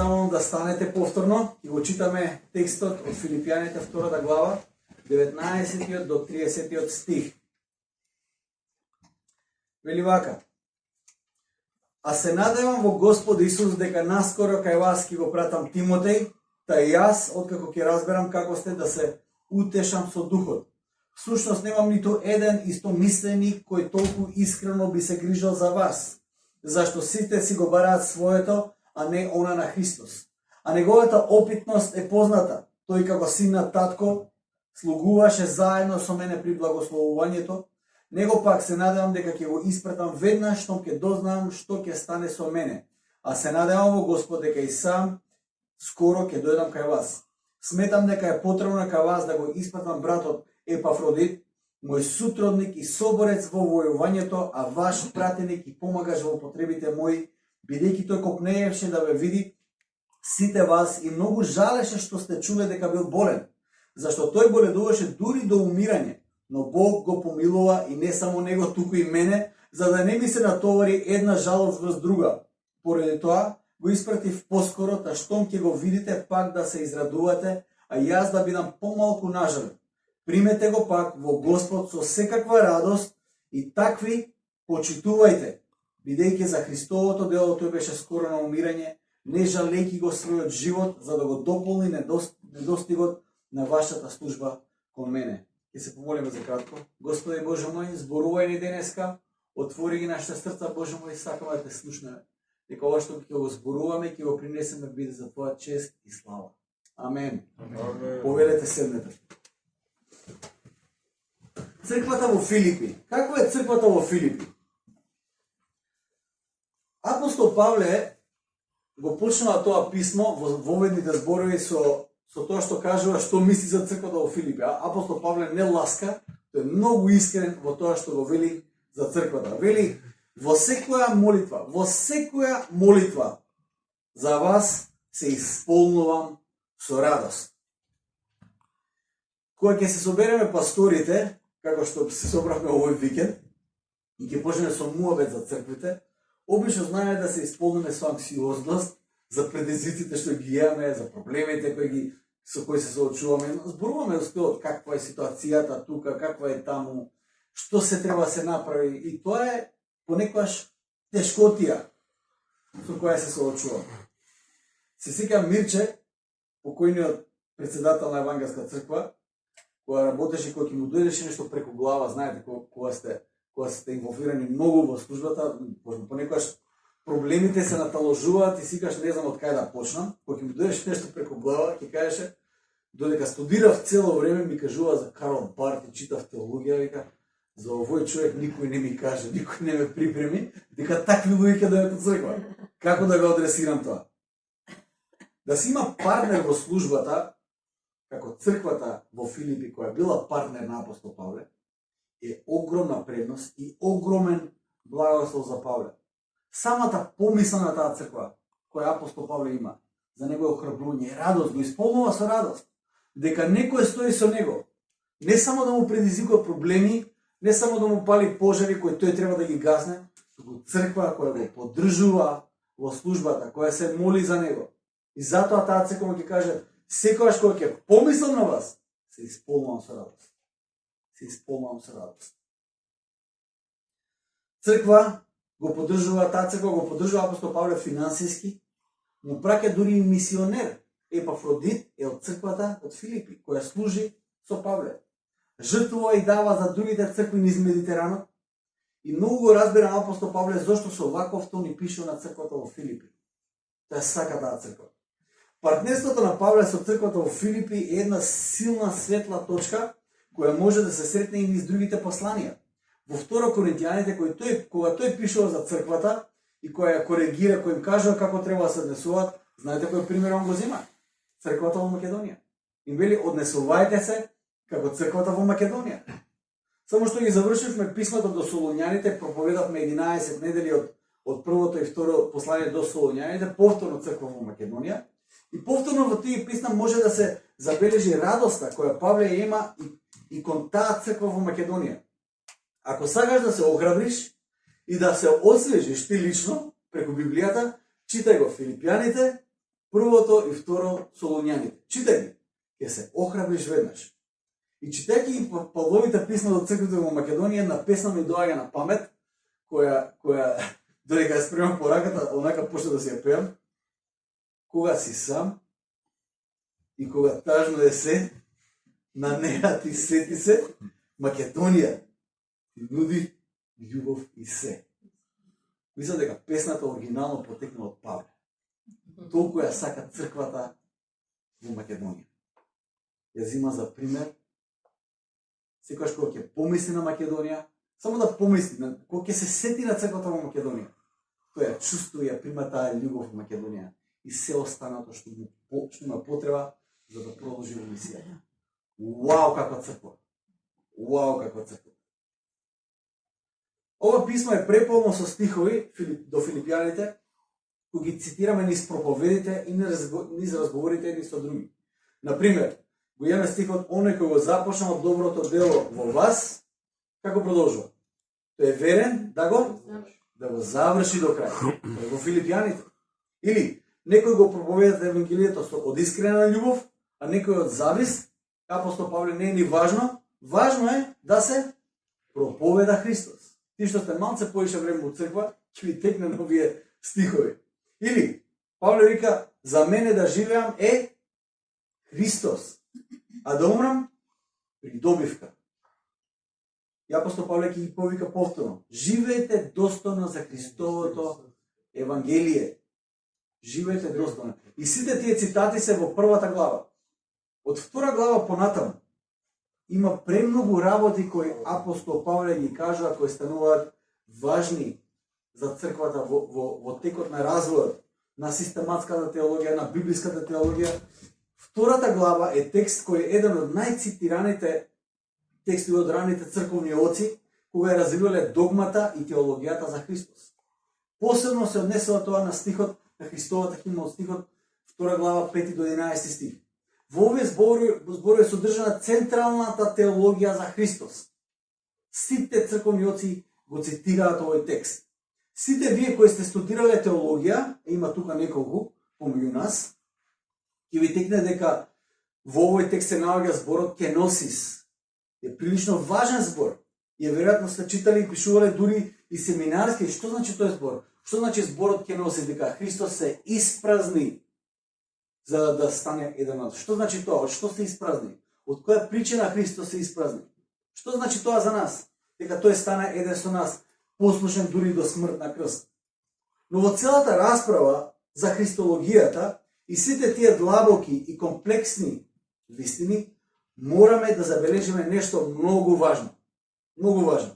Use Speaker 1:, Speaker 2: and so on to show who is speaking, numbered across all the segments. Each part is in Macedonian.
Speaker 1: замолам да станете повторно и го читаме текстот од Филипјаните 2 глава, 19 до 30 стих. Вели вака: А се надевам во Господ Исус дека наскоро кај вас ќе го пратам Тимотеј, та и јас, откако ќе разберам како сте, да се утешам со духот. Всушност немам ниту еден истомисленик кој толку искрено би се грижал за вас, зашто сите си го бараат своето, а не она на Христос. А неговата опитност е позната. Тој како син на татко слугуваше заедно со мене при благословувањето. Него пак се надевам дека ќе го испратам веднаш штом ќе дознам што ќе стане со мене. А се надевам во Господ дека и сам скоро ќе дојдам кај вас. Сметам дека е потребно кај вас да го испратам братот Епафродит, мој сутродник и соборец во војувањето, а ваш пратеник и помагаш во потребите мои, бидејќи тој копнеевше да ве види сите вас и многу жалеше што сте чуле дека бил болен, зашто тој боледуваше дури до умирање, но Бог го помилува и не само него, туку и мене, за да не ми се натовари една жалост врз друга. Поради тоа го испратив поскоро, та штом ќе го видите пак да се израдувате, а јас да бидам помалку нажален. Примете го пак во Господ со секаква радост и такви почитувајте, бидејќи за Христовото дело тој беше скоро на умирање, не жалејќи го својот живот, за да го дополни недостигот на вашата служба кон мене. Ќе се помолиме за кратко. Господи Боже мој, зборувај ни денеска, отвори ги нашите срца, Боже мој, сакаме да те слушнеме. Дека ова што ќе го зборуваме, ќе го принесеме биде за Твоја чест и слава. Амен. Повелете седнете. Црквата во Филипи. Каква е црквата во Филипи? Апостол Павле го почнува тоа писмо во воведните зборови со тоа што кажува што мисли за црквата во Филипи. Апостол Павле не ласка, тој е многу искрен во тоа што го вели за црквата. Вели: во секоја молитва за вас се исполнувам со радост. Кога ќе се собереме пасторите, како што се собравме овој викенд, и ќе почнеме со муабет за црквите, обично знаеме да се исполниме со анксиозност за предизвиците што ги имаме, за проблемите со кои се соочуваме. Зборуваме од каква е ситуацијата тука, каква е таму, што се треба да се направи, и тоа е понекогаш тешкотија со која се соочуваме. Се сеќавам Мирче, покојниот председател на Евангелска црква, кога работеше, кога ќе му дојдеше нешто преку глава, знаете, кога сте инволвирани многу во службата, понекогаш проблемите се наталожуваат и сикаш не знам од кај да почнам. Кога ќе му дојдеше нешто преку глава, ќе кажеше, додека студирав цело време, ми кажува за Карл Барth и читав теологија, вика, за овој човек никој не ми каже, никој не ме припреми, дека такви луѓе ќе дојдат од црква. Како да го адресирам тоа? Да си има партнер во службата, како црквата во Филипи, која била партнер на апостол Павле, е огромна предност и огромен благослов за Павле. Самата помисла на таа црква, која апостол Павле има, за него е охрабрување и радост, го исполнува со радост, дека некој стои со него, не само да му предизвикува проблеми, не само да му пали пожари кои тој треба да ги гасне, туку црква која го поддржува во службата, која се моли за него. И затоа таа црква ќе каже: секогаш кога ќе помислам на вас, се исполнувам со радост. Се исполнувам со радост. Црква го поддржува, таа црква го поддржува апостол Павле финансиски, му праќа дури и мисионер. Епафродит е од црквата од Филипи, која служи со Павле. Жртвува и дава за другите цркви низ Медитеранот. И многу го разбира апостол Павле зошто со ваков тон ни пише на црквата во Филипи. Тоа сака таа црква. Партнерството на Павле со црквата во Филипи е една силна светла точка која може да се сретне и низ другите посланија. Во 2 Коринтијаните, кога тој пишува за црквата и која ја коригира, кој им кажува како треба да се однесуваат, знаете кој пример он го зема? Црквата во Македонија. Им вели: однесувајте се како црквата во Македонија. Само што ги завршивме писмото до Солуњаните, проповедавме 11 недели од првото и второ послание до Солуњаните, повторно црква во Македонија. И повторно во тие писма може да се забележи радоста која Павле има и кон таа црква во Македонија. Ако сакаш да се охрабриш и да се освежиш ти лично преку Библијата, читај го Филипјаните, Првото и второ Солуњаните. Читај ги, ќе се охрабриш веднаш. И читајќи ги Павловите писма до црквите во Македонија, една песна ми доаѓа на памет, која додека ја спремам по раката, онака почна да си ја пеам. Кога си сам и кога тажно е се, на неа ти сети се, Македонија ти нуди љубов и се. Мислам дека песната оригинално потекна од Павле. Толку ја сака црквата во Македонија. Ја зима за пример. Секогаш кога ќе помисли на Македонија, само да помисли, кога ќе се сети на црквата во Македонија, тој ја чувствува и ја прима таа љубов во Македонија и се останато што има потреба за да продолжи во мисијата. Уау, каква црква! Уау, каква црква! Ова писмо е преполно со стихови до филипјаните, кои ги цитираме низ проповедите и низ разговорите едни со други. Например, го имаме стихот: оној кој го започнал доброто дело во вас, како продолжува? Тој е верен да го заврши до крај. Во филипјаните. Или некој го проповеда евангелието од искрена љубов, а некој од завист. Апостол Павле не е ни важно. Важно е да се проповеда Христос. Ти што сте малце поише време во црква, ќе ви текне на овие стихови. Или Павле вика: за мене да живеам е Христос, а да умрам придобивка. И апостол Павле ќе ги повика повторно: живеете достојно за Христовото евангелие. Живеете достојно. И сите тие цитати се во првата глава. Од втора глава понатаму има премногу работи кои апостол Павле ги кажува, кои стануваат важни за црквата во текот на развојот на систематската теологија, на библиската теологија. Втората глава е текст кој е еден од најцитираните текстови од раните црковни оци, кога ја развивале догмата и теологијата за Христос. Посебно се однесува тоа на стихот на Христовата химна, од стихот 2 глава 5 до 11 стих. Во овие зборови е содржана централната теологија за Христос. Сите црковни оци го цитираат овој текст. Сите вие кои сте студирале теологија, има тука неколку помеѓу нас, ќе ви текне дека во овој текст се наоѓа зборот кеносис. Е прилично важен збор. И веројатно сте читали и пишувале дури и семинарски. Што значи тој збор? Што значи зборот кеносис? Дека Христос се испразни за да стане еден од. Што значи тоа? Од што се испразни? Од која причина Христос се испразни? Што значи тоа за нас? Дека тој стане еден со нас, послушен дури до смрт на крст. Но во целата расправа за христологијата и сите тие длабоки и комплексни вистини, мораме да забележиме нешто многу важно. Многу важно.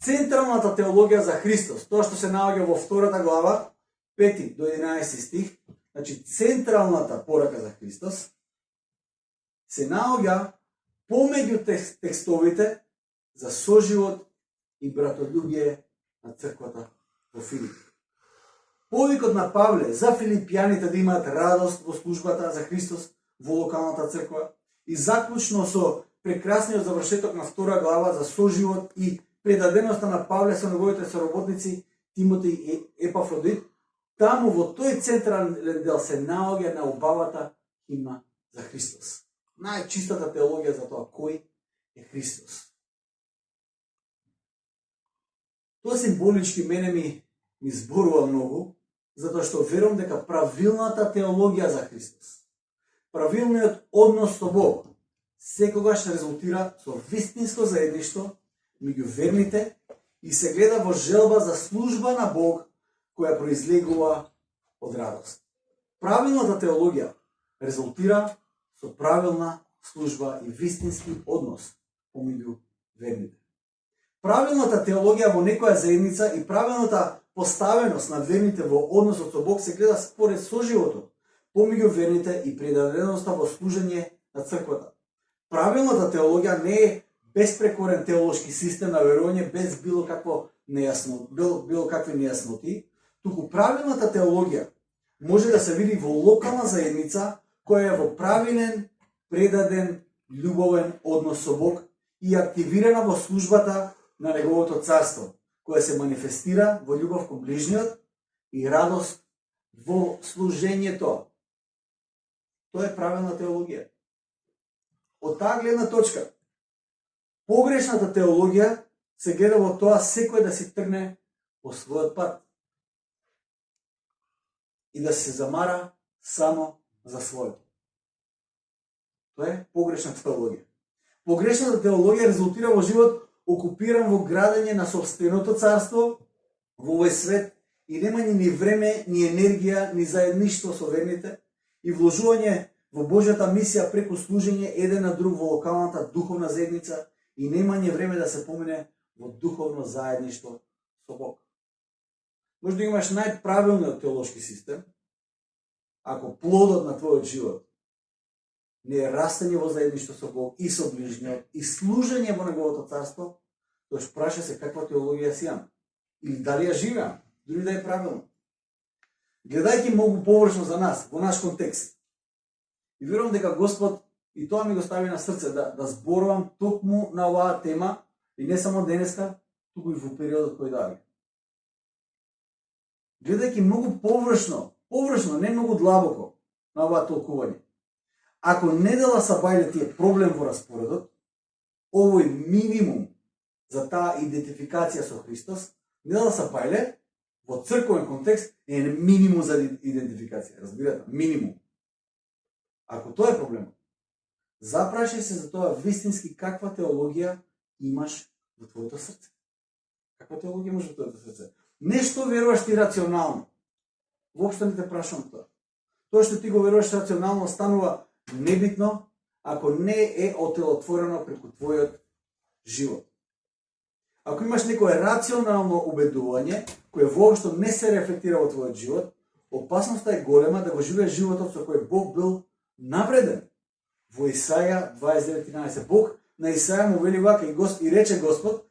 Speaker 1: Централната теологија за Христос, тоа што се наоѓа во втората глава, 5 до 11 стих, значи централната порака за Христос, се наоѓа помеѓу текстовите за соживот и братолюбие на црквата во Филип. Повикот на Павле за филипјаните да имаат радост во службата за Христос во локалната црква и заклучно со прекрасниот завршеток на втора глава за соживот и предаденоста на Павле со неговите соработници Тимотеј и Епафродит, таму во тој централен дел се наоѓа на убавата химна за Христос. Најчистата теологија за тоа кој е Христос. Тоа символички мене ми зборува многу, затоа што верувам дека правилната теологија за Христос, правилниот однос со Бог, секогаш резултира со вистинско заедништво меѓу верните и се гледа во желба за служба на Бог која произлегува од радост. Правилната теологија резултира со правилна служба и вистински однос помеѓу верните. Правилната теологија во некоја заедница и правилната поставеност на верните во односот со Бог се гледа според соживото помеѓу верните и предаденоста во служење на црквата. Правилната теологија не е безпрекорен теолошки систем на верување без било какви нејасноти, туку правилната теологија може да се види во локална заедница која е во правилен, предаден, љубовен однос со Бог и активирана во службата на Неговото царство, која се манифестира во љубов кон ближниот и радост во служењето. Тоа е правилна теологија. Од таа гледна точка, погрешната теологија се гледа во тоа секој да си тргне по својот пат и да се замара само за својот. Тоа е погрешна теологија. Погрешната теологија резултира во живот окупиран во градење на сопственото царство во овој свет и нема ни време, ни енергија, ни заедништво со верните и вложување во Божјата мисија преку служење еден на друг во локалната духовна заедница и немање време да се помине во духовно заедништво со Бог. Може да имаш најправилниот теолошки систем, ако плодот на твојот живот не е растење во заедништво со Бог и со ближниот и служење во неговото царство, тоаш праша се каква теологија си имам или дали ја живеам, дури да е правилно. Гледајќи многу површно за нас, во наш контекст. И верувам дека Господ и тоа ми го стави на срце да зборувам токму на оваа тема и не само денеска, туку и во периодот кој даде. Гледајќи многу површно, не многу длабоко на оваа толкување. Ако недела са бајле тие проблем во распоредот, овој минимум за таа идентификација со Христос, недела са бајле во црковен контекст е минимум за идентификација. Разбирате? Минимум. Ако тоа е проблем, запрашај се за тоа вистински каква теологија имаш во твоето срце. Каква теологија имаш во твоето срце? Нешто веруваш ти рационално. Воопшто не те прашам тоа. Тоа што ти го веруваш рационално станува небитно ако не е отелотворено преку твојот живот. Ако имаш некое рационално убедување кое воопшто не се рефлектира во твојот живот, опасноста е голема да го живееш животот со кој Бог бил навреден. Во Исаја 29:13 Бог на Исаја му вели вака и рече Господ: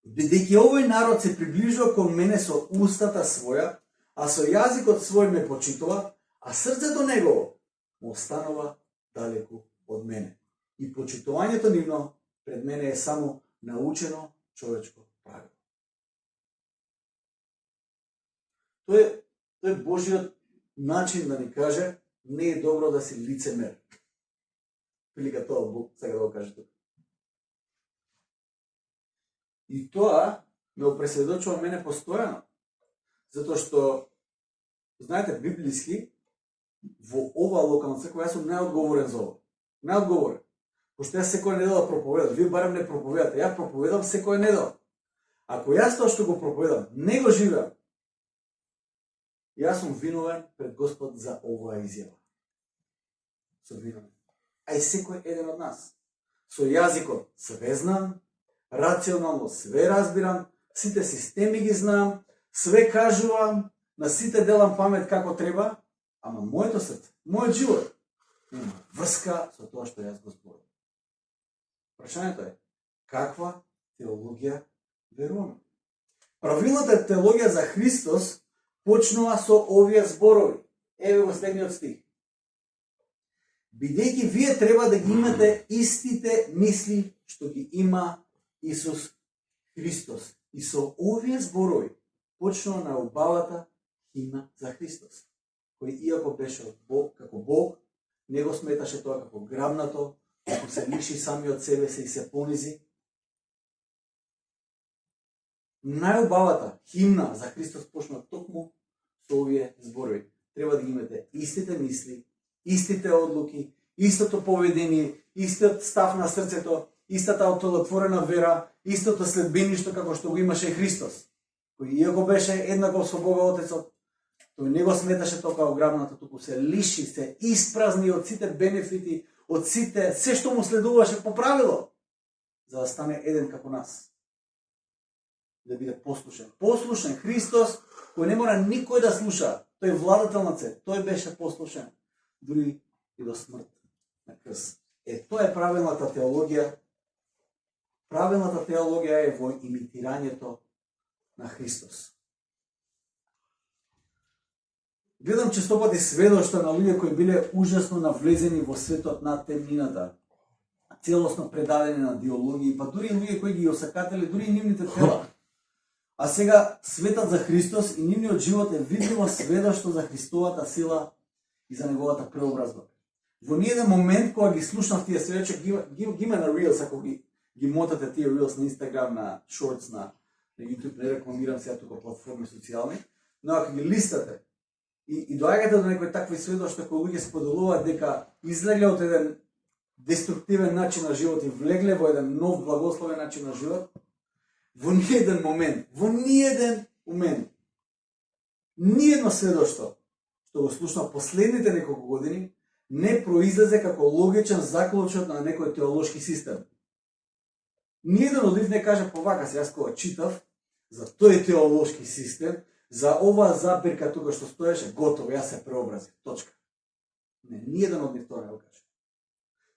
Speaker 1: бидејќи овој народ се приближува кон мене со устата своја, а со јазикот свој ме почитува, а срцето негово му останува далеку од мене. И почитувањето нивно пред мене е само научено човечко правило. Тоа е Божиот начин да ни каже: не е добро да си лицемер. Прилика тоа Бог сега да го каже тука. И тоа ме опресведочува мене постојано. Затоа што, знаете, библиски, во ова локална црква, јас сум неодговорен за ова. Неодговорен. Пошто јас секоја недела проповедам. Вие барем не проповедате. Ја проповедам секоја недела. Ако јас тоа што го проповедам не го живеам, јас сум виновен пред Господ за оваа изјава. Сум виновен. А и секој еден од нас. Со јазикот све знам, рационално све разбирам, сите системи ги знам, све кажувам, на сите делам памет како треба, ама моето срце, мојот живот нема врска со тоа што јас го зборувам. Прашањето е: каква теологија веруваме? Правилната теологија за Христос почнува со овие зборови. Еве го следниот стих. Бидејќи вие треба да ги имате истите мисли што ги има Исус Христос. И со овие зборови почнува на убавата химна за Христос, кој иако беше од Бог, како Бог, не го сметаше тоа како грабнато, како се лиши сами од себе се и се понизи. Најубавата химна за Христос почнува токму со овие зборови. Треба да ги имате истите мисли, истите одлуки, истото поведение, истиот став на срцето, истата отворена вера, истото следбеништо како што го имаше Христос, кој иако беше еднаков со Бога Отецот, тој не го сметаше тоа како грабнато, туку се лиши, се испразни од сите бенефити, од сите, се што му следуваше по правило, за да стане еден како нас. Да биде послушен. Послушен Христос, кој не мора никој да слуша. Тој владател на свет, тој беше послушен, дури и до смрт на крст. Тоа е правилната теологија. Правилната теологија е во имитирањето на Христос. Гледам честопати сведоштва на луѓе кои биле ужасно навлезени во светот на темнината, целосно предадени на идеологии, па дури луѓе кои ги осакатели дури и нивните тела. А сега светот за Христос и нивниот живот е видливо сведоштво за Христовата сила и за неговата преобразба. Во ниеден момент кога ги слушнав тие сведочки, ги има на Reels, ако ги мотате тие Reels на Instagram, на Shorts, на YouTube, не рекламирам сега тука платформи социјални, но ако ги листате и доаѓате до некои такви сведоштва кои луѓе споделуваат дека излегле од еден деструктивен начин на живот и влегле во еден нов благословен начин на живот, во ниеден момент, ниедно сведоштво што го слушнав последните неколку години не произлезе како логичен заклучок на некој теолошки систем. Ниеден од нив не каже повака се, јас кога читав за тој теолошки систем, за оваа запирка тука што стоеше, готово, јас се преобразив, точка. Не, ниеден од нив тоа не го каже.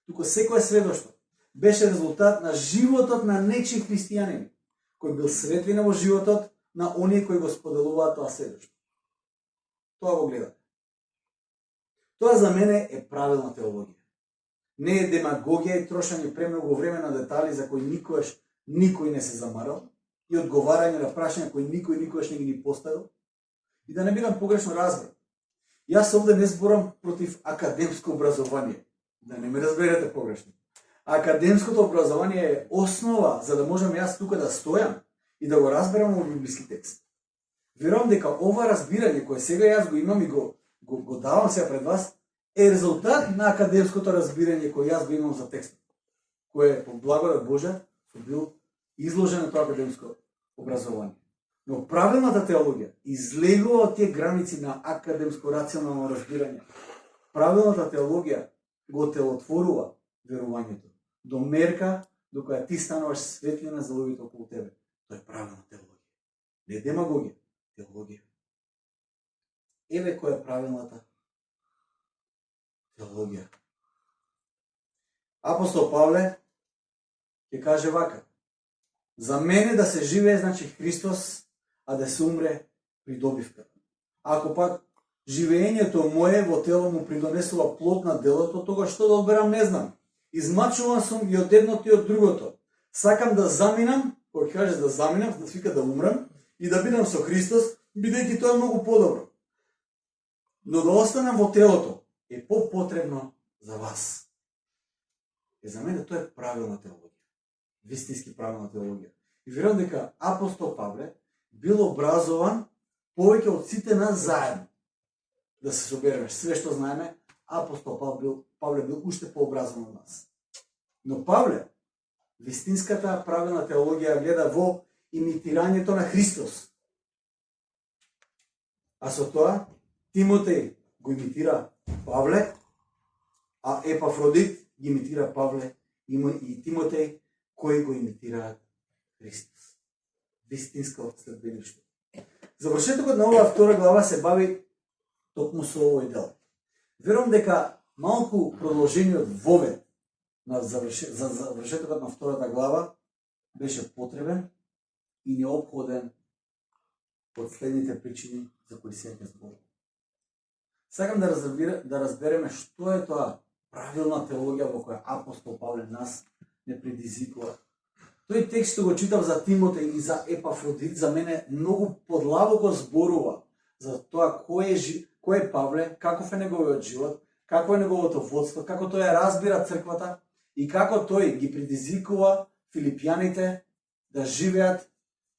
Speaker 1: Туку секој сведоштво беше резултат на животот на нечи христијанин, кој бил светлина во животот на оние кои го споделуваат тоа сведоштво. Тоа го гледате. Тоа за мене е правилна теологија. Не е демагогија и трошење премногу време на детали за кои никој не се замарал и одговарање на прашања кои никој не ги поставил. И да не бидам погрешно разбран. Јас овде не зборам против академско образование. Да не ме разберете погрешно. Академското образование е основа за да можам јас тука да стојам и да го разберам овој библиски текст. Верувам дека ова разбирање кое сега јас го имам и го давам сега пред вас е резултат на академското разбирање кое јас го имам за текстот, кое по благодат Божја бил изложен на тоа академско образование. Но правилната теологија излегува од тие граници на академско рационално разбирање. Правилната теологија го телотворува верувањето до мерка до која ти стануваш светлина за луѓето околу тебе. Тоа е правилна теологија. Не демагогија, теологија. Еве која е правилната теологија. Апостол Павле ќе каже вака: за мене да се живее значи Христос, а да се умре придобивка. Ако пак живеењето мое во тело му придонесува плод на делото, тога што да одберам не знам. Измачуван сум и од едното и од другото. Сакам да заминам, кој каже да заминам, да свика да умрам и да бидам со Христос, бидејќи тоа е многу подобро. Но да останам во телото е попотребно за вас. И за мене тоа е правилна теологија. Вистински правилна теологија. И верувам дека апостол Павле бил образован повеќе од сите нас заедно. Да се собереме све што знаеме, апостол Павле бил уште пообразован од нас. Но Павле вистинската правилна теологија гледа во имитирањето на Христос. А со тоа Тимотеј го имитира Павле, а Епафродит ги имитира Павле и Тимотеј кои го имитираат Христос. Вистинско следбеништво. Завршетокот на оваа втора глава се бави токму со овој дел. Верувам дека малку продолжениот вовед за завршетокот на втората глава беше потребен и неопходен од следните причини за кои се ќе зборам. Сакам да разбереме што е тоа правилна теологија во која апостол Павле нас не предизвикува. Тој текст што го читав за Тимотеј и за Епафродит за мене многу подлабоко зборува за тоа кој е Павле, каков е неговиот живот, какво е неговото водство, како тој ја разбира црквата и како тој ги предизвикува филипјаните да живеат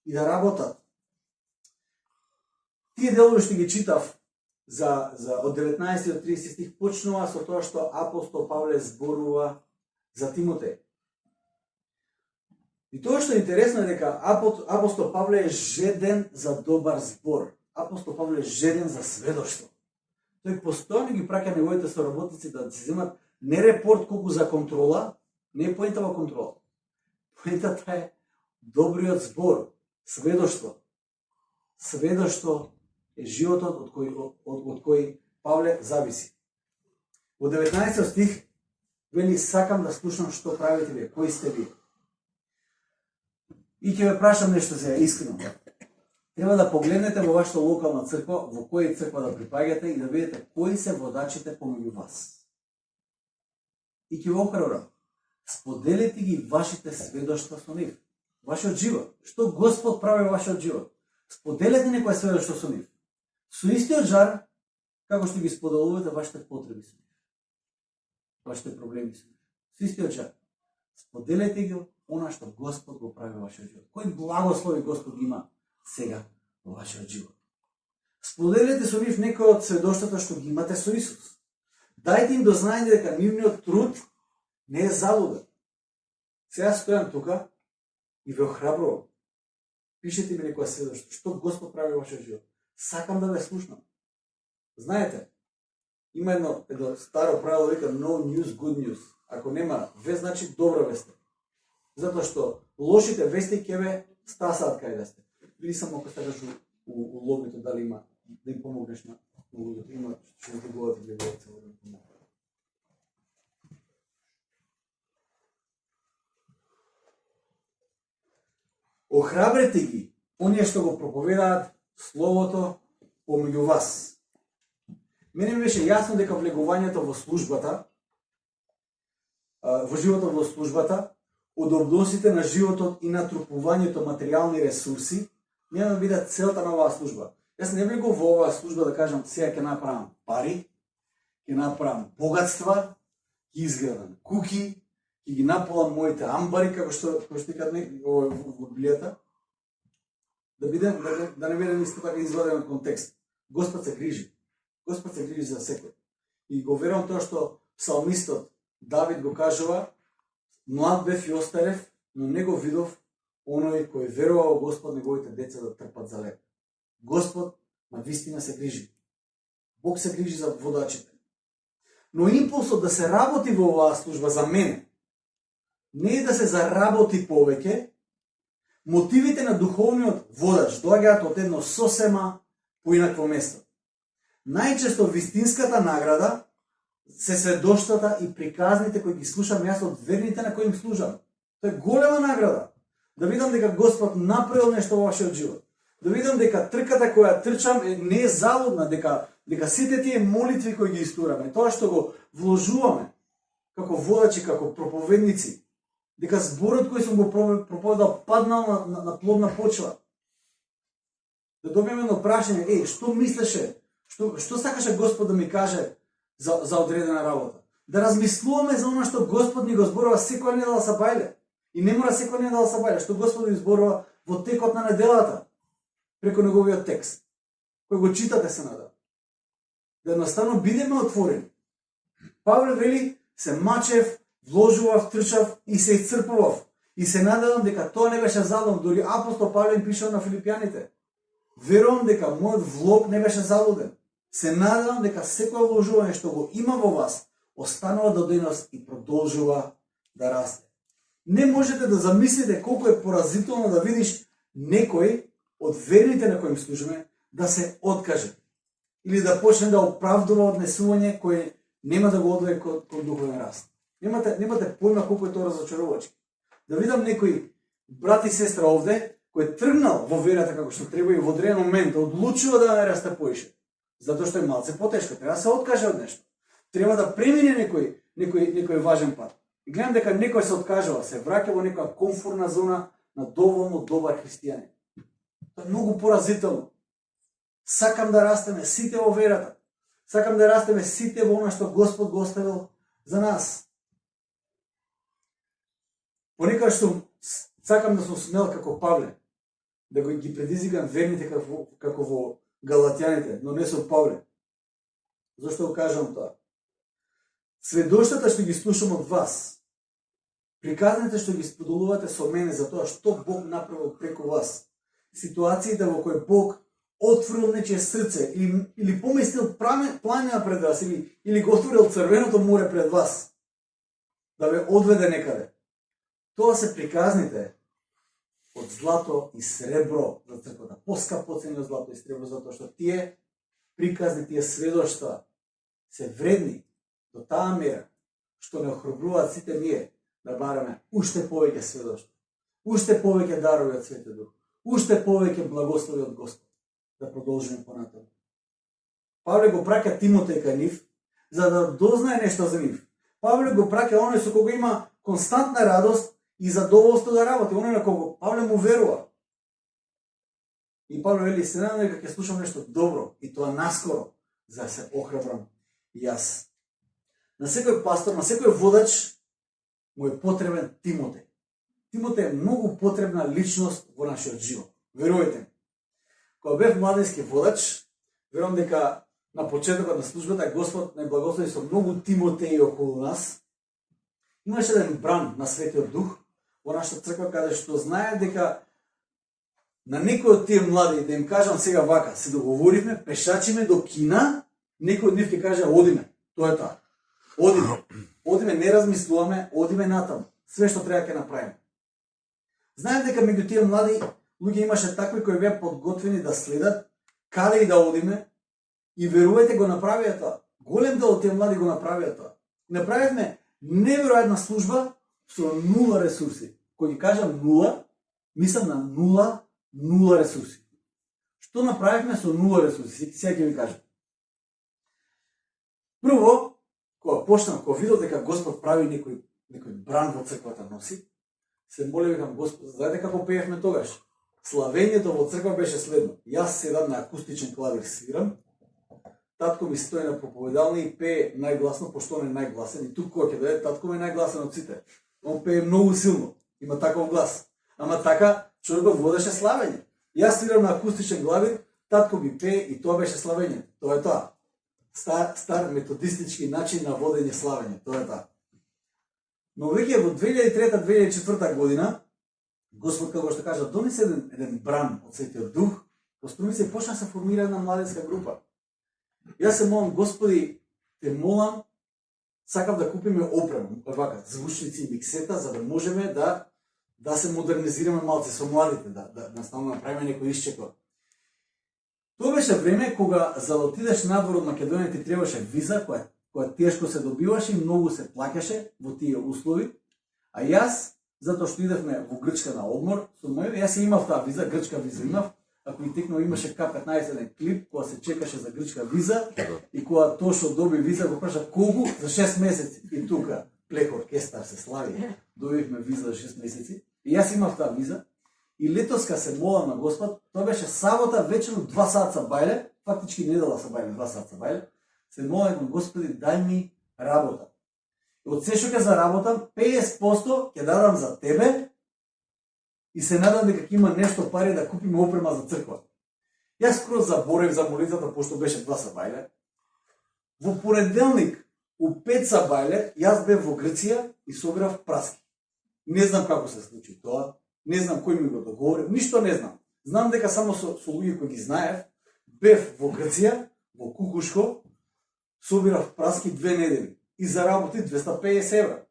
Speaker 1: и да работат. Тие делови што ги читав од 19 до 30 стих почнува со тоа што апостол Павле зборува за Тимотеј. И тоа што е интересно е дека апостол Павле е жеден за добар збор. Апостол Павле е жеден за сведоштво. Тој постојано ги праќа неговите соработници да се земат не репорт колку за контрола, не е поента во контрола. Поентата е добриот збор, сведоштво. Сведоштво е животот од кој Павле зависи. Во 19 стих вели: сакам да слушам што правите вие, кои сте вие. И ќе ве прашам нешто сега искрено. Треба да погледнете во вашата локална црква, во која црква да припаѓате и да видите кои се водачите помеѓу вас. И ќе ве охрабрам. Споделете ги вашите сведоштва со нив. вашиот живот. Што Господ прави во вашиот живот. Споделете некоја сведоштво со нив. Со истиот жар, како што ги споделувате вашите потреби со нив. Вашите проблеми со нив. Со истиот жар. Споделете ги она што Господ го прави во вашиот живот. Кои благослови Господ има сега во вашиот живот. Споделете со нив некои од сведоштвата што ги имате со Исус. Дајте им до знаење дека нивниот труд не е залуден. Сега стојам тука и ве охрабрувам. Пишете ми некоја сведоштво што Господ прави во вашиот живот. Сакам да ве слушнам. Знаете, има едно старо правило вика no news, good news. Ако нема вест, значи добра вест. Затоа што лошите вести ќе ве стасаат кај да сте. Или само ако сакаш у лобито дали има да им помогнеш на луѓето, има што да говорите гледате цело да им помогнат. Охрабрете ги, оние што го проповедаат словото помеѓу вас. Мене ми беше јасно дека влегувањето во службата, во животот во службата, од односите на животот и натрупувањето материјални ресурси, нема да биде целта на оваа служба. Јас не влегувам во оваа служба да кажам сега ќе направам пари, ќе направам богатства, ќе изградам куки, ќе ги наполам моите амбари, како што кажат во Библијата, да не бидем исто така изваден од контекст. Господ се грижи. Господ се грижи за секој. И го верувам тоа што псалмистот Давид го кажува, млад бев и остарев, но не го видов оној кој верува во Господ неговите деца да трпат за лек. Господ на вистина се грижи. Бог се грижи за водачите. Но импулсот да се работи во оваа служба за мене не е да се заработи повеќе. Мотивите на духовниот водач доаѓаат од едно сосема поинакво место. Најчесто вистинската награда се сведоштвата и приказните кои ги слушам јас од верните на кои им служам. Тоа е голема награда. Да видам дека Господ направил нешто во вашиот живот. Да видам дека трката која трчам не е залудна, дека сите тие молитви кои ги истураме, тоа што го вложуваме како водачи, како проповедници, дека зборот кој сум го проповедал паднал на плодна почва. Да добиеме едно прашање, што мислеше, што сакаше Господ да ми каже за одредена работа. Да размислуваме за она што Господ ни го зборува секоја недела са бајле. И не мора секоја недела са бајле, што Господ ни зборува во текот на неделата, преку неговиот текст, кој го читате се надам. Да едноставно бидеме отворени. Павле вели, се мачев, вложував, трчав и се исцрпував. И се надевам дека тоа не беше залудно. Дори апостол Павле им пишал на филипјаните. Верувам дека мојот влог не беше залуден. Се надевам дека секој вложување што го има во вас, останува до денес и продолжува да расте. Не можете да замислите колку е поразително да видиш некој од верните на кои им служиме да се откаже или да почне да оправдува однесување кој нема да го одвее кон духовен раст. Немате појма колку е тоа разочарувачки. Да видам некој брат и сестра овде кој е тргнал во верата како што треба и во одреден момент одлучува да не расте поише. Затоа што е малце потешко, треба да се откаже од нешто. Треба да премине некој важен пат. И гледам дека некој се откажува, се враќа во некоја комфортна зона на доволно добар христијанин. Тоа е многу поразително. Сакам да растеме сите во верата. Сакам да растеме сите во она што Господ го оставил за нас. Понекогаш сакам да сум смел како Павле, да ги предизвикам верните како во Галатјаните, но не со Павле. Зошто го кажам тоа? Сведоштата што ги слушам од вас, приказните што ги споделувате со мене за тоа што Бог направил преку вас, ситуациите во кои Бог отворил нечие срце или поместил планина пред вас или го отворил црвеното море пред вас да ве одведе некаде. Тоа се приказните од злато и сребро за црквата. Поскапо цени од злато и сребро, затоа што тие приказни, тие сведоштва се вредни до таа мера што не охрабруваат сите ние да бараме уште повеќе сведоштва, уште повеќе дарови од Светиот Дух, уште повеќе благослови од Господ. Да продолжиме понатаму. Павле го праќа Тимотеј кај нив за да дознае нешто за нив. Павле го праќа оној со кого има константна радост и задоволство да работи. Оно на кого Павле му верува. И Павле вели, се надам дека ќе слушам нешто добро и тоа наскоро, за да се охрабрам и јас. На секој пастор, на секој водач му е потребен Тимотеј. Тимотеј е многу потребна личност во нашиот живот. Верувајте ми. Кога бев младински водач, верувам дека на почетокот на службата Господ не благослови со многу Тимотеи околу нас. Имаше еден бран на Светиот Дух во нашата црква, каде што знае дека на некој од тие млади, да им кажам сега вака, се договоривме, пешачиме до кина, некој од нив ќе каже одиме. Тоа е тоа. Одиме. Одиме, не размислуваме, одиме натаму. Све што треба ќе направиме. Знаем дека меѓу тие млади луѓе имаше такви кои беа подготвени да следат каде и да одиме, и верувајте го направија тоа. Голем дел од тие млади го направија тоа. Направивме неверојатна служба со 0 ресурси. Кога ги кажам 0, мислам на 0 ресурси. Што направивме со 0 ресурси? Сега ќе ви кажам. Прво, кога видов дека Господ прави некој бран во црквата носи, се молев викам Господ, знаете како пеевме тогаш? Славењето во црква беше следно. Јас седам на акустичен клавир свирам, татко ми стои на проповедални и пее најгласно, пошто он е најгласен, и тук кога ќе дојде татко ми е најгласен од сите. Он пее многу силно, има таков глас. Ама така човекот водеше славење. Јас свирам на акустичен клавир, татко ми пее и тоа беше славење. Тоа е тоа. Стар методистички начин на водење славење. Тоа е тоа. Но веќе во 2003-2004 година, Господ, како што кажа, донесе еден бран од Светиот Дух, построи се и почна да се формира една младинска група. Јас се молам, Господи, те молам, сакам да купиме опрема, вака, звучници и миксета, за да можеме да се модернизираме малце со младите, да наставно направиме некој исчекор. Тоа беше време кога за да отидеш надвор од Македонија ти требаше виза, која тешко се добиваше и многу се плаќаше во тие услови. А јас, затоа што идевме во Грчка на одмор, јас имав таа виза, грчка виза имав. Ако ви текнува имаше К15 еден клип која се чекаше за грчка виза и која тоа што доби виза го праша колку за 6 месеци. И тука Плех оркестар се слави. Добивме виза за 6 месеци. И јас имав таа виза. И летоска се молам на Господ, тоа беше сабота вечерно 2 саца бајле, фактички недела се бајле, 2 саца бајле. Се молам на Господи, дај ми работа. И од се што ќе заработам, 50% ќе дадам за тебе и се надам дека ќе има нешто пари да купиме опрема за црква. Јас скроз заборев за молитвата, пошто беше 2 сабајле. Во понеделник, у 5 сабајле, јас бев во Грција и собирав праски. Не знам како се случи тоа, не знам кој ми го договори, ништо не знам. Знам дека само со луѓе кои ги знаев, бев во Грција, во Кукушко, собирав праски 2 недели и заработи 250 евра.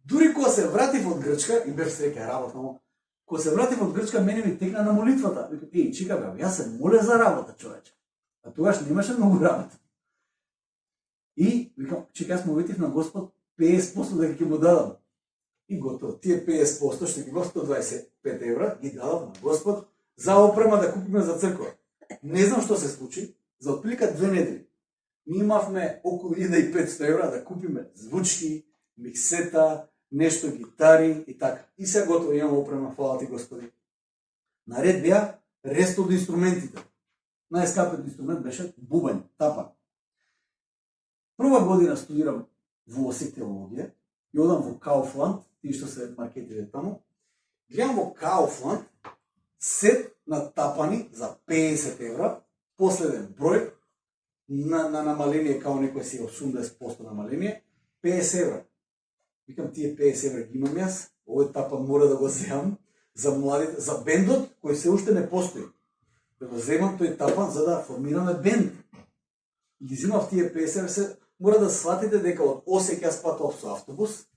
Speaker 1: Дури кога се вратив од Грчка, и бев среќа работно, кога се вратив од Грчка, мене ми текна на молитвата. Викам, чека бе, јас се моля за работа, човече. А тогаш немаше многу работа. И викам, чека, јас му ветив на Господ 50% дека ќе му дадам. И готово, тие 50% што ги го 125 евра, ги дадав на Господ за опрема да купиме за црква. Не знам што се случи, за отприлика 2 недели. Ми имавме околу 1500 евра да купиме звучки, миксета, нешто гитари и така. И се готово, имам опрема, фала ти Господи. Наред беа рест од инструментите. Најскапиот инструмент беше бубањ, тапан. Прва година студирам во Осек теологија и одам во Кауфланд, тие што се маркетират таму. Гледам во Кауфланд сет на тапани за 50 евра, последен број, на намаление, као некој си 80% намаление, 50 евра. Викам, тие 50 евра ги имам јас, овој тапан мора да го земам за младите, за бендот кој се уште не постои. Да го земам тој тапан за да формираме бенд. И ги земав тие 50 евра, мора да сватите дека од Осек јас патував со автобус.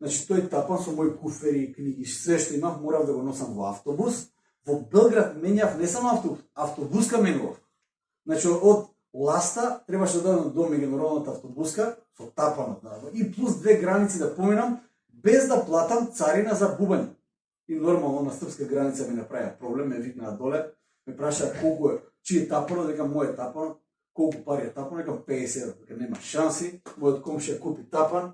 Speaker 1: Значи тој тапан со мои куфери, книги, све што имав, морав да го носам во автобус. Во Белград менјав не само автобус, автобуска менував. Значи од Ласта требаше да дадам до меѓународната автобуска со тапанот и плюс 2 граници да поминам без да платам царина за бубање. И нормално на српска граница ми направија проблем, ме викнаа доле, ме прашаа колку е, чиј е тапанот, дека мој тапан, колку пари е тапан, дека 50 евра, дека нема шанси, мојот комшија купи тапан,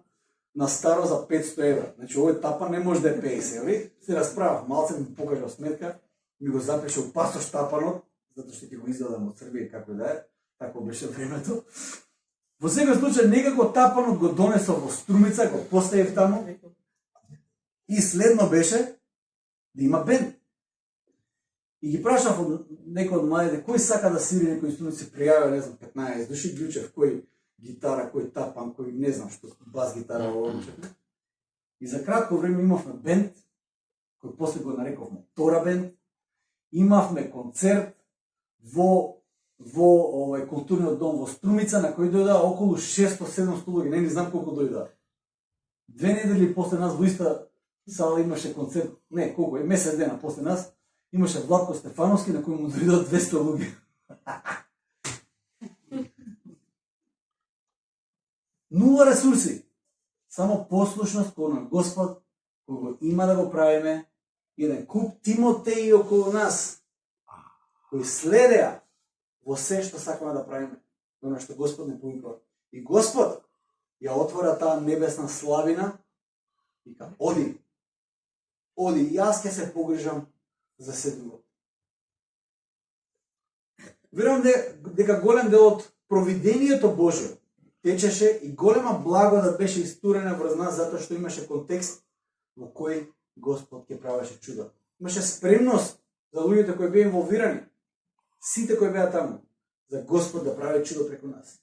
Speaker 1: на старо за 500 евра. Значи, овој тапан не може да е 50 еври. Се расправав, малце ми покажал сметка, ми го запишал пасош тапанот, затоа што ќе го извадам од Србија како да е, тако беше времето. Во секој случај, некако тапанот го донесол во Струмица, го поставив таму, и следно беше да има бенд. И ги прашав од некој од младите, кој сака да свири некој инструмент, се пријавил, не знам, 15 души, глючев кој гитара, кој тапан, кој не знам што, бас гитара во оручев. И за кратко време имавме бенд, кој после го нарековме Тора бенд, имавме концерт во овој културниот дом во Струмица, на кој дојда околу 600-700 луѓе, не знам колку дојда. 2 недели после нас во иста сала имаше концерт, не, колку е, месец дена после нас, имаше Владко Стефановски, на кој му дојдат 200 луѓе. Нула ресурси, само послушност кон Господ, кој го има да го правиме, еден куп Тимотеи околу нас, кои следеа во се што сакаме да правиме, оно што Господ не повикува. И Господ ја отвора таа небесна славина и ка оди, јас ќе се погрижам за се друго. Верувам дека голем дел од провидението Божјо течеше и голема благодат беше истурена врз нас затоа што имаше контекст во кој Господ ќе правеше чуда. Имаше спремност за луѓето кои беа инволвирани, сите кои беа таму, за Господ да прави чудо преку нас.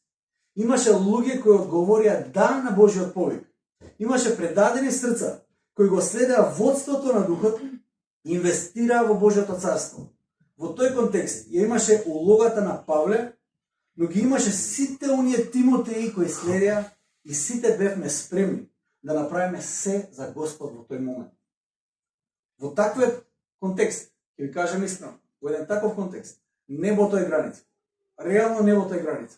Speaker 1: Имаше луѓе кои одговорија да на Божјиот повик. Имаше предадени срца кои го следеа водството на Духот и инвестираа во Божјото царство. Во тој контекст ја имаше улогата на Павле, но ги имаше сите оние Тимотеи кои следеа и сите бевме спремни да направиме се за Господ во тој момент. Во таквиот контекст, ќе ви кажам искрено, во еден таков контекст, небото е граница. Реално небото е граница.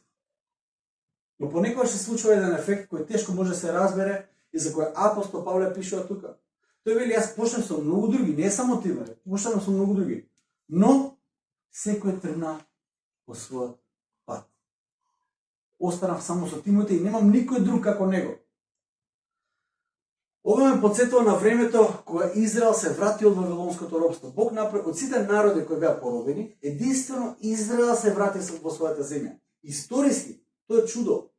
Speaker 1: Но понекогаш се случува еден ефект кој тешко може да се разбере и за кој апостол Павле пишува тука. Тој вели, јас почнав со многу други, не само тие, почнав со многу други. Но секој тргна по својот пат. Останав само со Тимотеј и немам никој друг како него. Ова ме потсетува на времето кога Израел се врати од вавилонското робство. Бог направи од сите народи кои беа поробени, единствено Израел се врати во својата земја. Историски, тоа е чудо.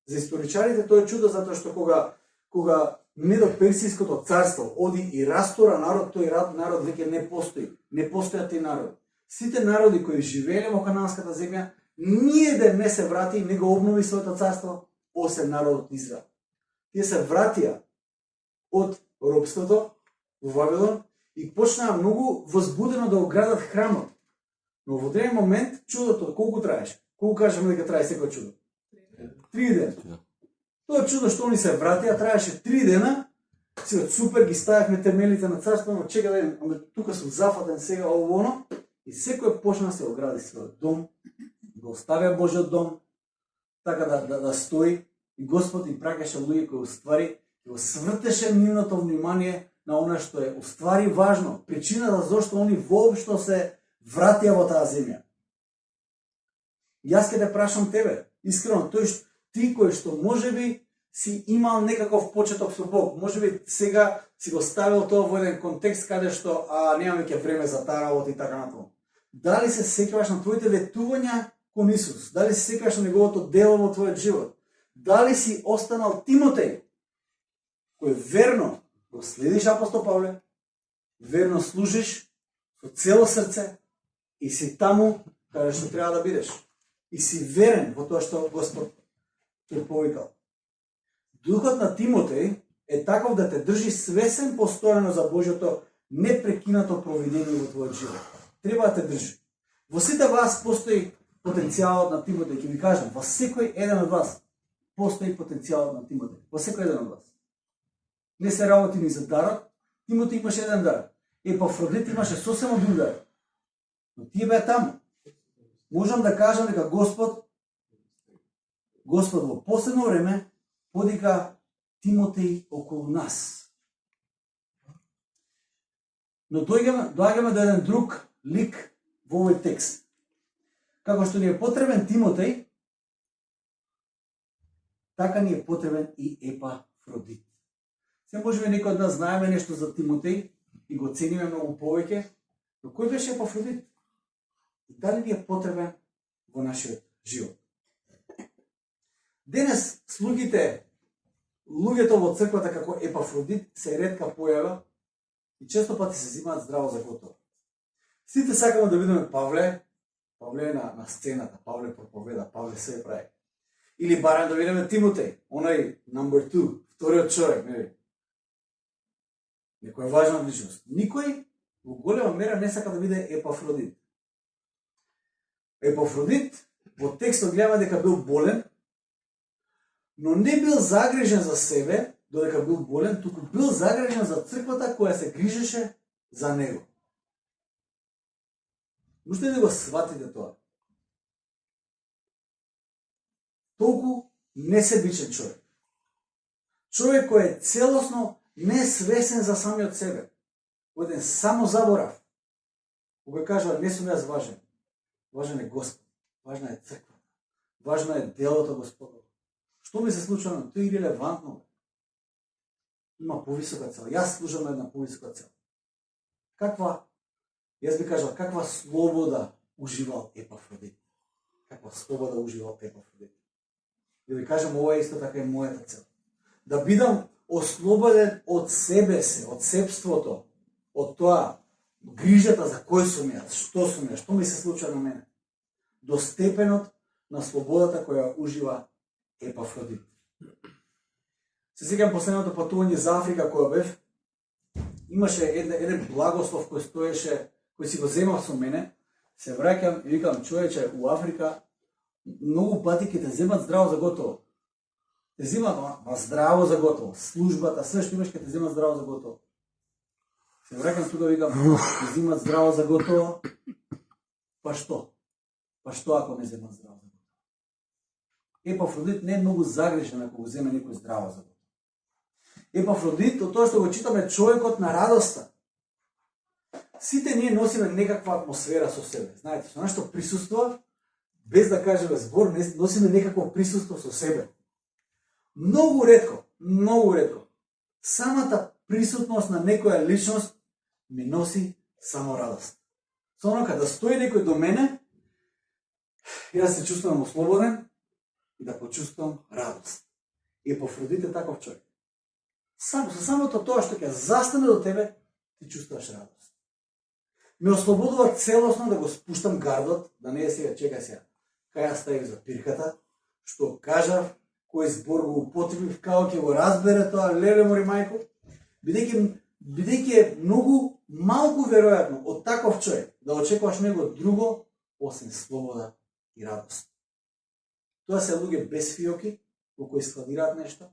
Speaker 1: За историчарите тоа е чудо затоа што кога Медо-персиското царство оди и растора народ, тој народ веќе не постои. Не постојат тие народи. Сите народи кои живееле во кананската земја, ниеден не се врати и не го обнови своето царство, освен народот Израел. Тие се вратија од робството во Вавилон и почнаа многу возбудено да оградат храмот. Но во одреден момент чудото колку траеше? Колку кажеме дека трае секој чудо? 3 дена. Тоа чудо што они се вратија траеше 3 дена. Сега супер ги ставивме темелите на царството, но чека да видим, ама тука сум зафатен сега ово оно и секој почна се огради својот дом, да оставија Божјот дом, така да стои и Господ им праќаше луѓе кои уствари го свртеше нивното внимание на она што е уствари важно, причината зашто они воопшто се вратија во таа земја. Јас ќе те прашам тебе, искрено, ти кој што можеби си имал некаков почеток со Бог, можеби сега си го ставил тоа во еден контекст каде што немаме ќе време за таа работа и така натаму. Дали се сеќаваш на твоите ветувања кон Исус? Дали се сеќаваш на неговото дело во твојот живот? Дали си останал Тимотеј, кој верно го следиш апостол Павле, верно служиш со цело срце и си таму каде што треба да бидеш. И си верен во тоа што Господ те повикал. Духот на Тимотеј е таков да те држи свесен постојано за Божјото непрекинато провидение во твојот живот. Треба да те држи. Во сите вас постои потенцијалот на Тимотеј, ќе ви кажам, во секој еден од вас постои потенцијалот на Тимотеј. Во секој еден од вас. Не се работи ни за дарот, Тимотеј имаше еден дар. Епафродит имаше сосема друг дар. Но тие беа таму. Можам да кажам дека Господ во последно време подика Тимотеј околу нас. Но доаѓаме до еден друг лик во овој текст. Како што ни е потребен Тимотеј, така ни е потребен и Епафродит. Се можеме некој од нас знаеме нешто за Тимотеј и го цениме многу повеќе, но кој беше Епафродит? И дали ни е потребен во нашиот живот? Денес луѓето во црквата како Епафродит се ретка појава и често пати се зимаат здраво за готово. Сите сакаме да видиме Павле е на сцената, Павле проповеда, Павле се прави. Или барем да видиме Тимотеј, онај number 2, вториот човек, нели? Некоја важна личност. Никој во голема мера не сака да биде Епафродит. Епафродит во текстот гледаме дека бил болен, но не бил загрижен за себе, додека бил болен, туку бил загрижен за црквата која се грижеше за него. Можете да го сватите тоа? Толку несебичен човек. Човек кој е целосно несвесен за самиот себе. Оден само заборав. Кога кажува, не сум јас важен. Важен е Господ. Важна е црква. Важно е делото Господово. Што ми се случува? Тоа е ирелевантно. Има повисока цел. Јас служам на една повисока цел. Јас би кажал, каква слобода уживал Епафродит. Каква слобода уживал Епафродит. Да ви кажам, ова е исто така и мојата цел. Да бидам ослободен од себе се, од себството, од тоа, грижата за кој сум јас, што ми се случува на мене. До степенот на слободата која ужива Епафродит. Се сеќавам последното патување за Африка која бев, имаше еден благослов кој стоеше, кој си го земав со мене, се враќам и викам, човече, у Африка многу пати ќе те земат здраво за готово. Те земат здраво за готово. Службата, све што имаш ќе те земат здраво за готово. Се враќам тука, викам, ќе земат здраво за готово. Па што? Па што ако не земат здраво за готово? Епафродит не е многу загрижен ако го земе некој здраво за готово. Епафродит, од тоа што го читаме, човекот на радоста. Сите ние носиме некаква атмосфера со себе. Знаете, со нашето присуство, без да кажеме збор, носиме некакво присуство со себе. Многу ретко, самата присутност на некоја личност ми носи само радост. Со онока да стои некој до мене, јас се чувствувам ослободен и да почувствувам радост. Епафродит е таков човек. Со самото тоа што ќе застане до тебе, ти чувствуваш радост. Ме ослободува целосно да го спуштам гардот, да не е сега, чекај сега, кај ја ставив за пирката, што кажав, кој збор го употребив, како ќе го разбере тоа, леле мори мајко, бидејќи е многу малку веројатно од таков човек да очекуваш него друго, освен слобода и радост. Тоа се луѓе без фиоки, во кои складираат нешто,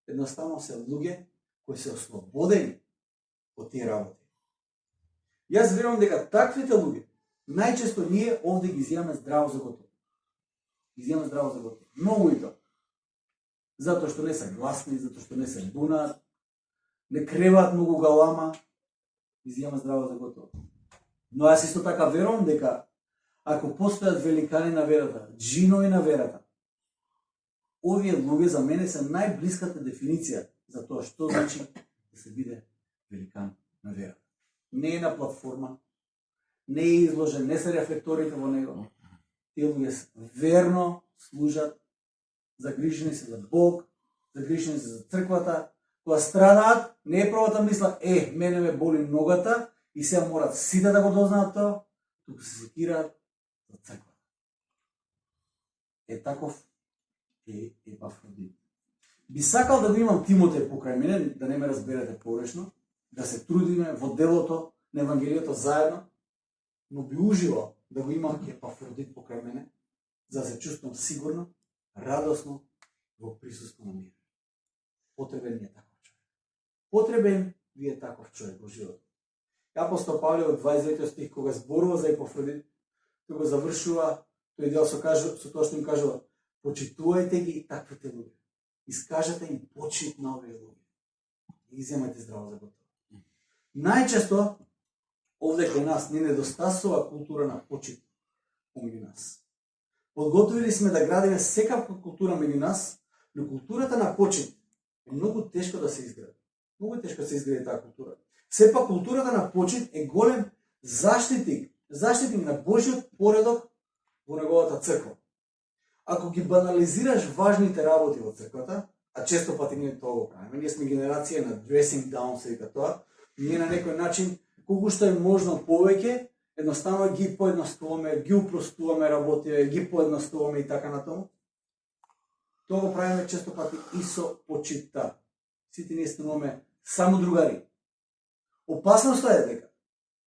Speaker 1: едноставно се луѓе кои се ослободени од тие работи. Јас верувам дека таквите луѓе, најчесто ние овде ги изјаваме здраво за готово. Многу и тоа. Затоа што не се гласни, затоа што не се бунаат, не креваат многу галама, изјаваме здраво за готово. Но јас исто така верувам дека ако постојат великани на верата, джинови на верата, овие луѓе за мене се најблиската дефиниција за тоа што значи да се биде великан на верата. Не е на платформа, не е изложен, не се рефлекторите во него. Тие луѓе верно служат, загрижени се за Бог, загрижени се за црквата. Кога страдаат, не е првата мисла, мене ме боли ногата и сега морат сите да го дознаат тоа, туку се секираат за црквата. Таков е Епафродит. Би сакал да го имам Тимотеј покрај мене, да не ме разберете погрешно, да се трудиме во делото на Евангелието заедно, но би уживал да го имам Епафродит покрај мене, за да се чувствам сигурно, радосно во присуство на мир. Потребен ми е таков човек. Потребен ви е таков човек во живот. Апостол Павле од 29 стих, кога зборува за Епафродит, тој го завршува тој дел со тоа што им кажува: почитувајте ги таквите луѓе. Искажете им почит на овие луѓе. И ги земајте здраво за готово. Најчесто овде кај нас не недостасува култура на почит помеѓу нас. Подготвили сме да градиме секаква култура меѓу нас, но културата на почит е многу тешко да се изгради. Многу тешко се изгради таа култура. Сепак културата на почит е голем заштитник на Божиот поредок во неговата црква. Ако ги банализираш важните работи во црквата, а често пати ние тоа го правиме, ние сме генерација на dressing down, се вика тоа, ние на некој начин, колку што е можно повеќе, едноставно ги поедноставуваме, ги упростуваме работите, ги поедноставуваме и така натаму. Тоа го правиме често пати и со почитта. Сите ние стануваме само другари. Опасноста е дека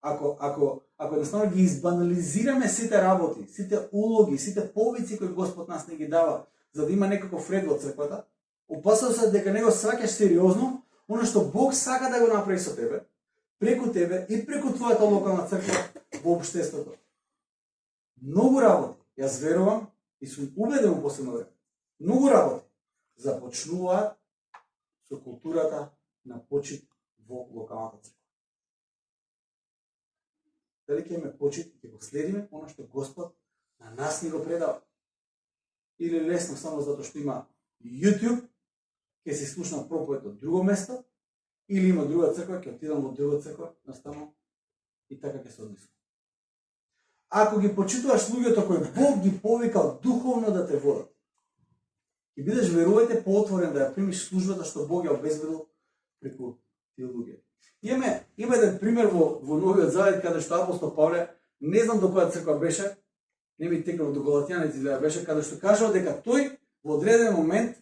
Speaker 1: ако едноставно ги избанализираме сите работи, сите улоги, сите повици кои Господ нас не ги дава, за да има некаков ред во црквата, опасноста е дека него сваќаш сериозно оно што Бог сака да го направи со тебе, преку тебе и преку твојата локална црква во општеството. Многу работи, јас верувам и сум убеден во последно време, многу работи започнуваат со културата на почит во локалната црква. Дали ќе имаме почит и ќе го следиме оно што Господ на нас ни го предава? Или лесно само затоа што има YouTube, ќе се слушна проповед од друго место, или има друга црква, ќе отидам во друга црква, наставно, и така ќе се однесувам. Ако ги почитуваш луѓето кои Бог ги повикал духовно да те водат, ќе бидеш, верувајте, поотворен да ја примиш службата што Бог ја обезбедил преку тие луѓе. Има еден пример во Новиот Завет, каде што апостол Павле, не знам до која црква беше, не ми текнало до Галатјаните да беше, каде што кажал дека тој во одреден момент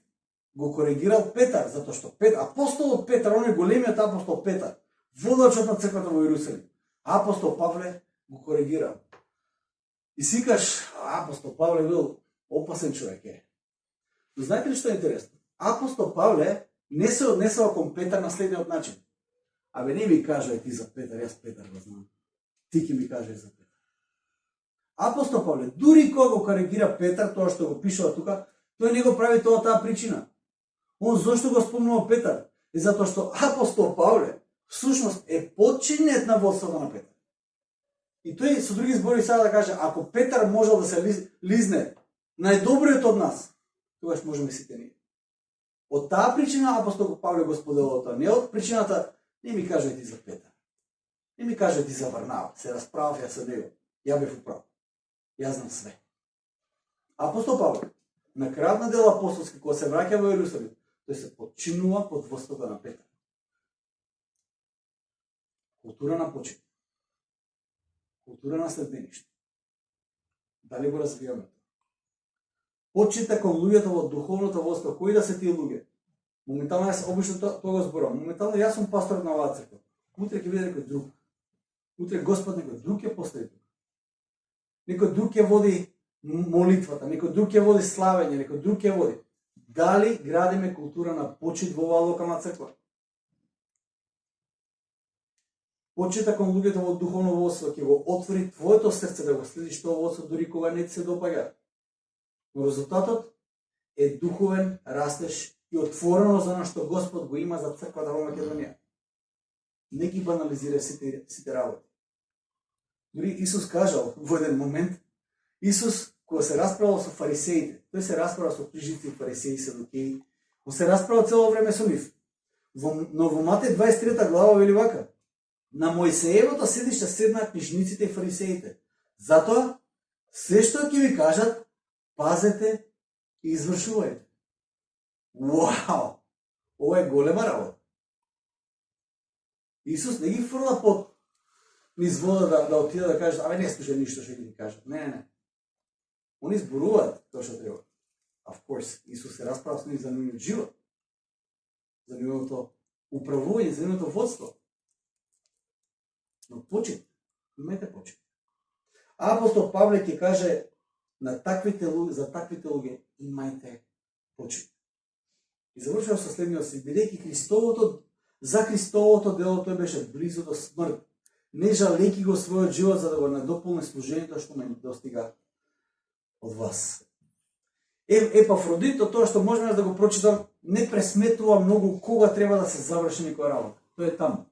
Speaker 1: го коригирал Петар, затоа што апостолот Петар, он е големиот апостол Петар, водачот на црквата во Иерусалим. Апостол Павле го коригирал. И сикаш, апостол Павле бил опасен човек е. Но знаете ли што е интересно? Апостол Павле не се однесува кон Петар на следниот начин. Абе, не ми кажај ти за Петар, јас Петар го знам. Ти ќе ми кажеш за Петар. Апостол Павле, дури кога го коригира Петар, тоа што го пишува тука, тој не го прави тоа таа причина. Он зошто го спомнува Петар? Е затоа што апостол Павле всушност е подчинет на водството на Петар. И тој со други збори сега да каже, ако Петар можел да се лизне најдобриот од нас, тогаш можеме сите ние. Од таа причина апостол Павле го споделува тоа, не од причината не ми кажете за Петар. Не ми кажете за Варнава, се расправав ја со него. Ја бев управ. Јас знам све. Апостол Павле, на крајот на дел апостолски, кога се враќа во Иерусалим, тој се подчинува под водството на Петар. Култура на почит. Култура на следбеништво. Дали го развиваме? Почита кон луѓето во духовното водство, кои да се тие луѓе? Моментално јас обично тоа го зборувам. Моментално јас сум пастор на оваа црква. Утре ќе биде некој друг. Утре Господ некој друг ќе постави тука. Некој друг ќе води молитвата, некој друг ќе води славење, некој друг ќе води. Дали градиме култура на почит во оваа локална црква? Почита кон луѓето во духовно водство ќе го отвори твоето срце да го следиш тоа водство дури кога не ти се допаѓа. Но резултатот е духовен растеж и отворено за она што Господ го има за црквата во Македонија. Не ги банализира сите работи. Дури Исус кажал во еден момент, Исус кога се расправал со фарисеите, тој се расправа со книжници, фарисеи, садукеи, он се расправа цело време со нив. Но во Матеј 23 глава вели вака: на Мојсеевото седиште седнаа книжниците и фарисеите. Затоа се што ќе ви кажат, пазете и извршувајте. Вау! Ова е голема работа. Исус не ги фрла под низ вода да отида да кажат, абе не слушај ништо што ги кажат. Не. Они зборуваат тоа што треба. Of course, Исус се расправа со нив за нивниот живот, за нивното управување, за нивното водство. Но почит, имајте почит. Апостол Павле ќе каже за таквите луѓе имајте почит. И завршува со следниот стих, бидејќи за Христовото дело тој беше близо до смрт, не жалејќи го својот живот за да го надополни служењето што ме достига од вас. Епафродит, тоа што можеме да го прочитам, не пресметува многу кога треба да се заврши некоја работа. Тој е таму.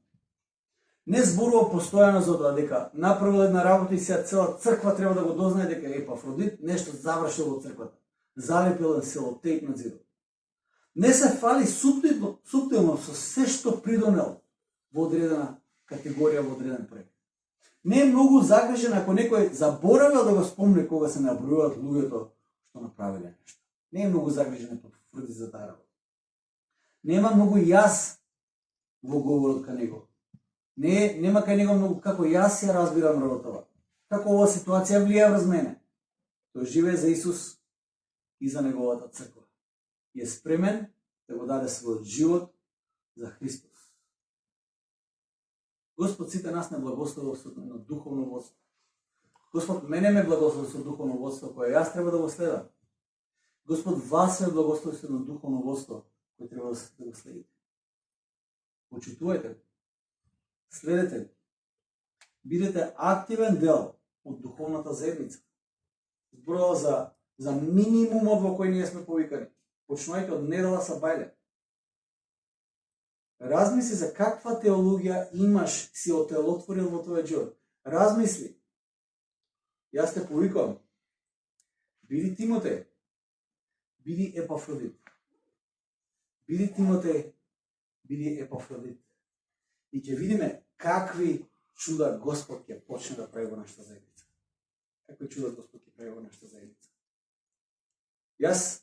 Speaker 1: Не зборува постојано за тоа дека направил една работа и сега цела црква треба да го дознае дека Епафродит нешто завршил во црквата. Залепил на селотејп на зидот. Не се фали суптилно со се што придонел во одредена категорија, во одреден проект. Не е многу загрижен ако некој заборавил да го спомне кога се набројуваат луѓето што направиле нешто. Не е многу загрижен по тврди за таа работа. Нема многу јас во говорот кај него. Нема кај него многу како јас ја разбирам работава. Како ова ситуација влија врз мене. Тој живее за Исус и за неговата црква. И е спремен да го даде својот живот за Христос. Господ сите нас не благослови со духовно водство. Господ мене ме благослови со духовно водство кое јас треба да го следам. Господ вас ме благослови со духовно водство кое треба да го следите. Почитувајте, следете, бидете активен дел од духовната заедница. Зборува за минимумот во кој ние сме повикани. Почнувајте од недела са бајле. Размисли за каква теологија имаш, си отелотворил во твојот живот. Размисли. Јас те повикувам. Биди Тимотеј. Биди Епафродит. Биди Тимотеј. Биди Епафродит. И ќе видиме какви чуда Господ ќе почне да прави во нашата заедница. Какви чуда Господ ќе прави во нашата заедница. Јас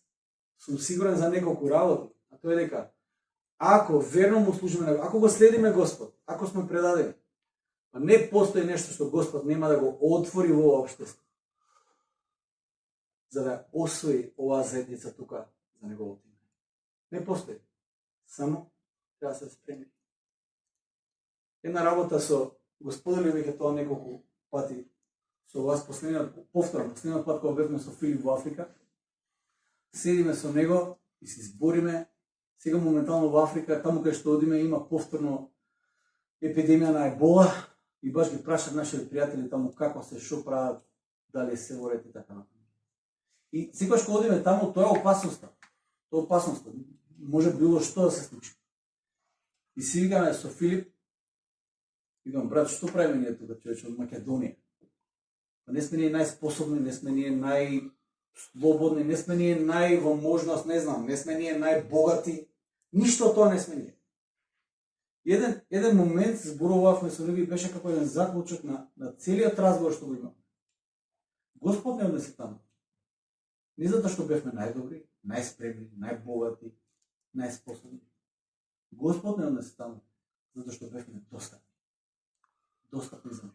Speaker 1: сум сигурен за неколку работи, а тоа е дека ако верно му служиме на, ако го следиме Господ, ако сме предадени, не постои нешто што Господ нема да го отвори во ова општество, за да освои оваа заедница тука за неговото име. Не постои. Само треба да се спреми. Една работа со Господи веќе тоа неколку пати со вас последниот пат кога бевме со Филип во Африка. Седиме со него и се збориме. Сега моментално во Африка, таму кај што одиме, има повторно епидемија на ебола и баш ги прашат нашите пријатели таму како се, шо прават, дали се борат и така натаму. И секогаш кога одиме таму, тоа е опасноста. Тоа е опасноста. Може било што да се случи. И си викаме со Филип, викам, брат, што правиме ние тука, човече, од Македонија? Не сме ние најспособни, не сме ние најслободни, не сме ние највоможност, не знам, не сме ние најбогати, ништо тоа не сме ние. Еден момент зборувавме со него и беше како еден заклучок на целиот разговор што го имам. Господ не однесе таму. Не затоа што бевме најдобри, најспремни, најбогати, најспособни. Господ не однесе таму, затоа што бевме достапни за него.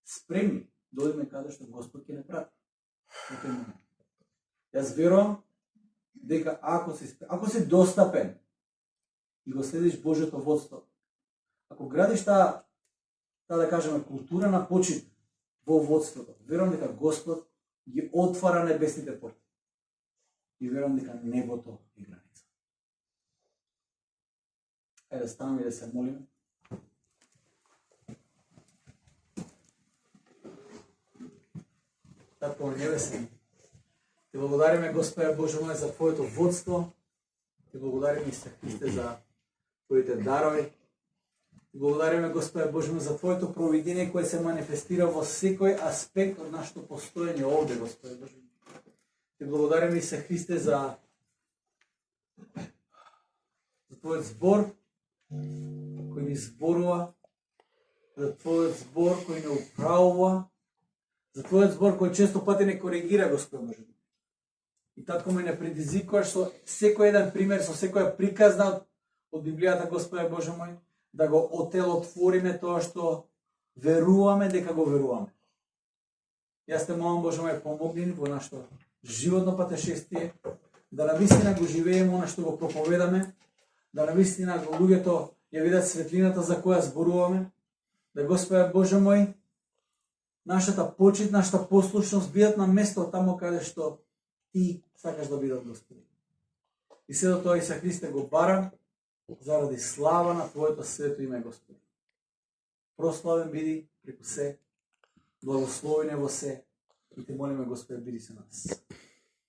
Speaker 1: Спремни да одиме каде што Господ ќе не прати. Јас верувам дека ако си достапен и го следиш Божјото водство, ако градиш таа да кажеме култура на почит во водството, верувам дека Господ ги отвара небесните порти. И верувам дека небото е граница. Ајде да станеме и да се молиме. Татко небесен, Ти благодариме, Господе Боже мој, за Твоето водство. Ти благодариме, Исусе Христе, за Твоите дарови. Ти благодариме, Господе Боже мој, за Твоето провидение кое се манифестира во секој аспект од нашето постоење овде, Господе Боже мој. Ти благодариме, Исусе Христе, за Твојот збор кој ни зборува, за Твојот збор кој не управува, за Твојот збор кој често пати не коригира, Господе Боже мој. И татко ме не предизвикуваш со секој еден пример, со секоја приказна од Библијата, Господе Боже мој, да го отелотвориме тоа што веруваме дека го веруваме. Јас те молам, Боже мој, помогни во нашето животно патешествие, да навистина го живееме она што го проповедаме, да навистина го луѓето ја видат светлината за која зборуваме, да, Господе Боже мој, нашата почит, нашата послушност бидат на место таму каде што Ти сакаш да бидат, Господи. И седо тоа Исусе Христе го барам заради слава на Твоето свето име, Господи. Прославен биди преку се, благословен во се, и Те молиме, Господи, биди со нас.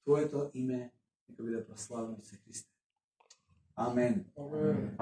Speaker 1: Твоето име нека биде прославено, Исусе Христе. Амен. Амен.